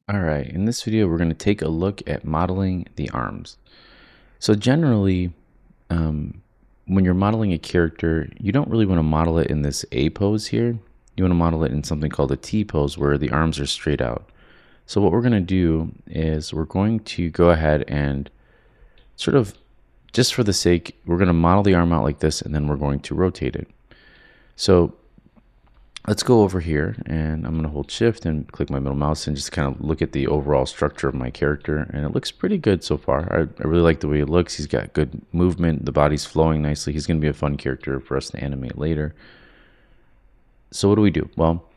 All right, in this video, we're going to take a look at modeling the arms. So generally, um, when you're modeling a character, you don't really want to model it in this A pose here. You want to model it in something called a T pose where the arms are straight out. So what we're going to do is we're going to go ahead and sort of, just for the sake, we're going to model the arm out like this, and then we're going to rotate it. So let's go over here, and I'm going to hold shift and click my middle mouse and just kind of look at the overall structure of my character, and it looks pretty good so far. I really like the way it looks. He's got good movement, the body's flowing nicely. He's going to be a fun character for us to animate later. So what do we do? Well,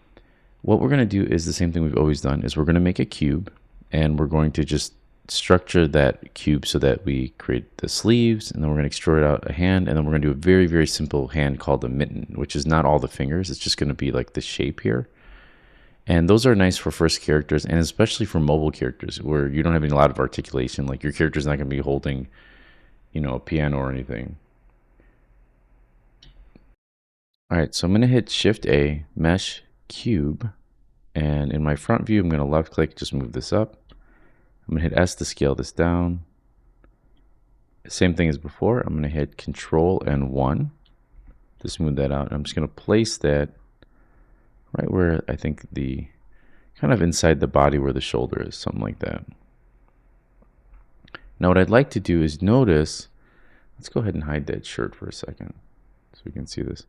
what we're going to do is the same thing we've always done, is we're going to make a cube, and we're going to just structure that cube so that we create the sleeves, and then we're going to extrude out a hand, and then we're going to do a very, very simple hand called a mitten, which is not all the fingers. It's just going to be like the shape here. And those are nice for first characters, and especially for mobile characters where you don't have a lot of articulation. Like your character's not going to be holding, a piano or anything. All right, so I'm going to hit Shift A, Mesh, Cube, and in my front view, I'm going to left click, just move this up. I'm going to hit S to scale this down. Same thing as before. I'm going to hit Control and 1 to smooth that out. I'm just going to place that right where I think the kind of inside the body where the shoulder is, something like that. Now what I'd like to do is notice, let's go ahead and hide that shirt for a second so we can see this.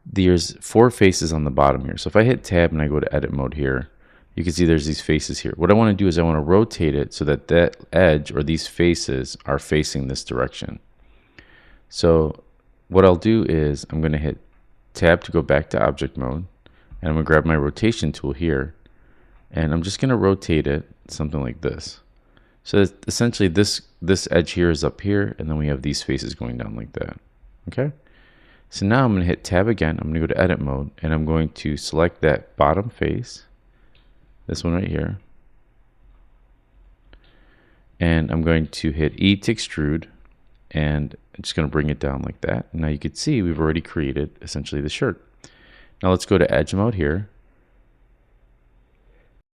There's 4 faces on the bottom here. So if I hit tab and I go to edit mode here, you can see there's these faces here. What I want to do is I want to rotate it so that that edge or these faces are facing this direction. So what I'll do is I'm going to hit tab to go back to object mode, and I'm going to grab my rotation tool here, and I'm just going to rotate it something like this. So essentially this edge here is up here, and then we have these faces going down like that. Okay? So now I'm going to hit tab again. I'm going to go to edit mode, and I'm going to select that bottom face, this one right here, and I'm going to hit E to extrude, and I'm just going to bring it down like that. And now you can see we've already created essentially the shirt. Now let's go to edge mode here.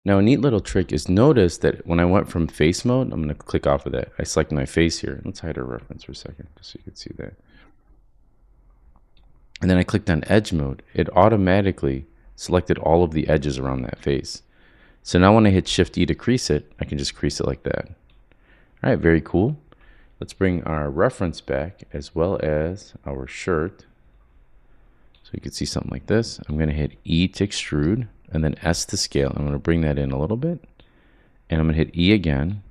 Now a neat little trick is notice that when I went from face mode, I'm going to click off of that. I select my face here. Let's hide our reference for a second just so you can see that. And then I clicked on edge mode. It automatically selected all of the edges around that face. So now when I hit Shift E to crease it, I can just crease it like that. All right, very cool. Let's bring our reference back as well as our shirt. So you can see something like this. I'm going to hit E to extrude and then S to scale. I'm going to bring that in a little bit. And I'm going to hit E again.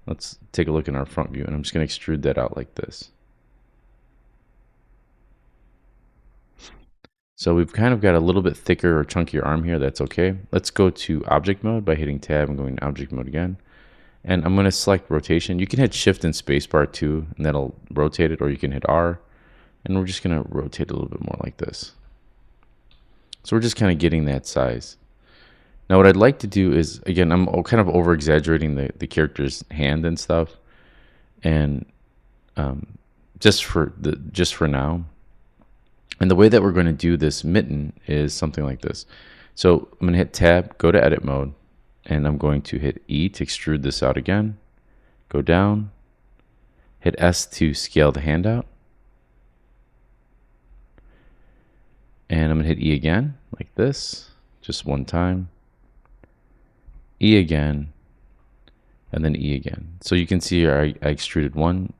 Let's take a look in our front view, and I'm just going to extrude that out like this. So we've kind of got a little bit thicker or chunkier arm here. That's okay. Let's go to object mode by hitting tab and going to object mode again. And I'm going to select rotation. You can hit shift and spacebar too, and that'll rotate it, or you can hit R. And we're just going to rotate a little bit more like this. So we're just kind of getting that size. Now what I'd like to do is, again, I'm kind of over exaggerating the character's hand and stuff. And just for now. And the way that we're going to do this mitten is something like this. So I'm going to hit tab, go to edit mode, and I'm going to hit E to extrude this out again. Go down, hit S to scale the hand out. And I'm going to hit E again, like this, just one time. E again, and then E again. So you can see here I extruded one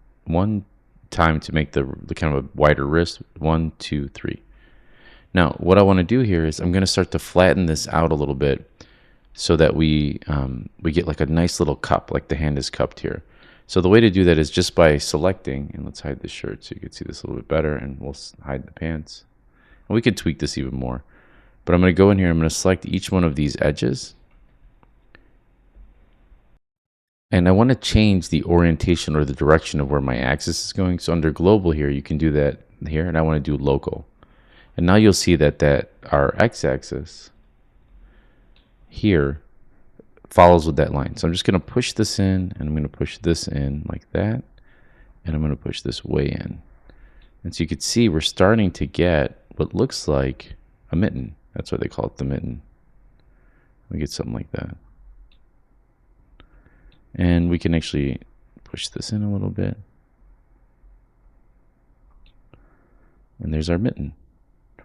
time to make the kind of a wider wrist. 1, 2, 3. Now what I want to do here is I'm going to start to flatten this out a little bit so that we get like a nice little cup, like the hand is cupped here. So the way to do that is just by selecting, and let's hide this shirt so you can see this a little bit better, and we'll hide the pants. And we could tweak this even more. But I'm going to go in here, I'm going to select each one of these edges. And I want to change the orientation or the direction of where my axis is going. So under global here, you can do that here, and I want to do local. And now you'll see that our x-axis here follows with that line. So I'm just going to push this in, and I'm going to push this in like that, and I'm going to push this way in. And so you can see we're starting to get what looks like a mitten. That's why they call it the mitten. We get something like that. And we can actually push this in a little bit. And there's our mitten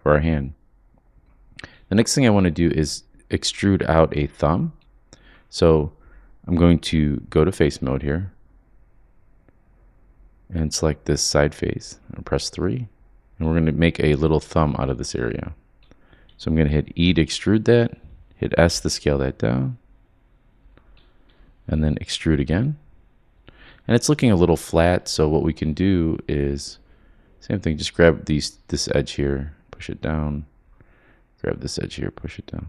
for our hand. The next thing I want to do is extrude out a thumb. So I'm going to go to face mode here and select this side face and press 3. And we're going to make a little thumb out of this area. So I'm going to hit E to extrude that, hit S to scale that down, and then extrude again. And it's looking a little flat, so what we can do is same thing, just grab this edge here, push it down, grab this edge here, push it down.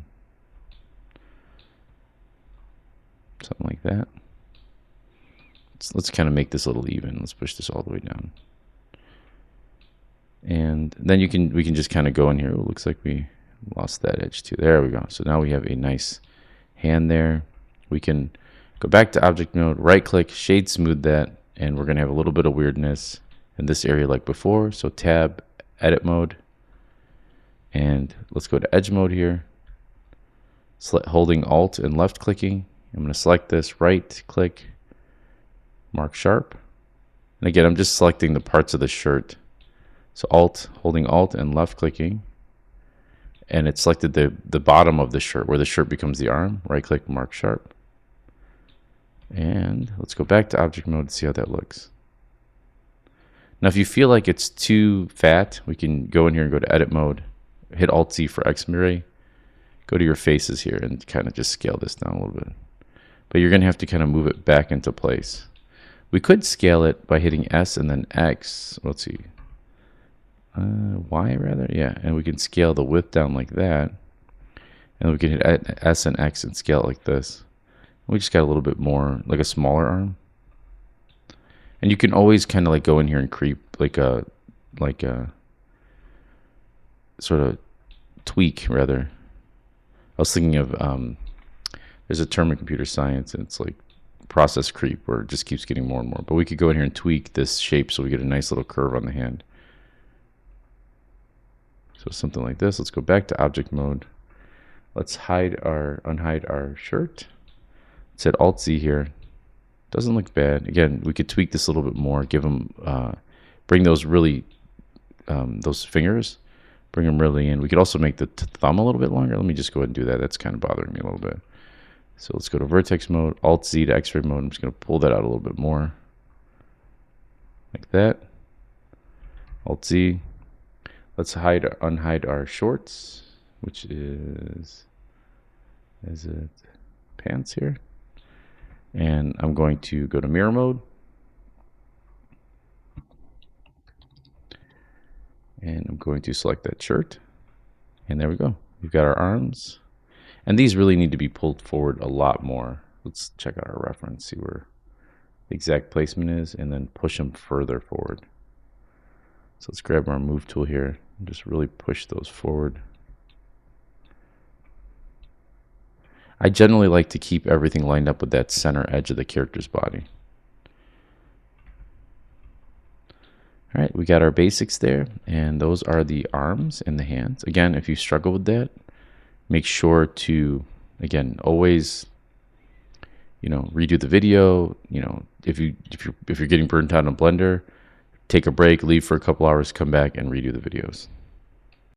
Something like that. Let's kind of make this a little even. Let's push this all the way down. And then we can just kind of go in here. It looks like we lost that edge too. There we go. So now we have a nice hand there. We can go back to object mode, right click, shade smooth that, and we're going to have a little bit of weirdness in this area like before. So tab, edit mode, and let's go to edge mode here. Holding alt and left clicking. I'm going to select this, right click, mark sharp. And again, I'm just selecting the parts of the shirt. So holding alt and left clicking. And it selected the bottom of the shirt where the shirt becomes the arm. Right click, mark sharp. And let's go back to object mode to see how that looks. Now, if you feel like it's too fat, we can go in here and go to edit mode, hit Alt Z for X-ray, go to your faces here and kind of just scale this down a little bit. But you're going to have to kind of move it back into place. We could scale it by hitting S and then X. Let's see. Y rather? Yeah. And we can scale the width down like that. And we can hit S and X and scale it like this. We just got a little bit more, like a smaller arm. And you can always kind of like go in here and creep like a sort of tweak rather. I was thinking of there's a term in computer science and it's like process creep where it just keeps getting more and more. But we could go in here and tweak this shape so we get a nice little curve on the hand. So something like this. Let's go back to object mode. Let's unhide our shirt. Let's hit Alt Z here. Doesn't look bad. Again, we could tweak this a little bit more. Give them, bring those really, those fingers, bring them really in. We could also make the thumb a little bit longer. Let me just go ahead and do that. That's kind of bothering me a little bit. So let's go to vertex mode, Alt Z to X-ray mode. I'm just going to pull that out a little bit more, like that. Alt Z. Let's unhide our shorts, which is it pants here? And I'm going to go to mirror mode. And I'm going to select that shirt. And there we go. We've got our arms. And these really need to be pulled forward a lot more. Let's check out our reference, see where the exact placement is, and then push them further forward. So let's grab our move tool here and just really push those forward. I generally like to keep everything lined up with that center edge of the character's body. All right, we got our basics there, and those are the arms and the hands. Again, if you struggle with that, make sure to, again, always, redo the video. If you're getting burnt out on Blender, take a break, leave for a couple hours, come back and redo the videos.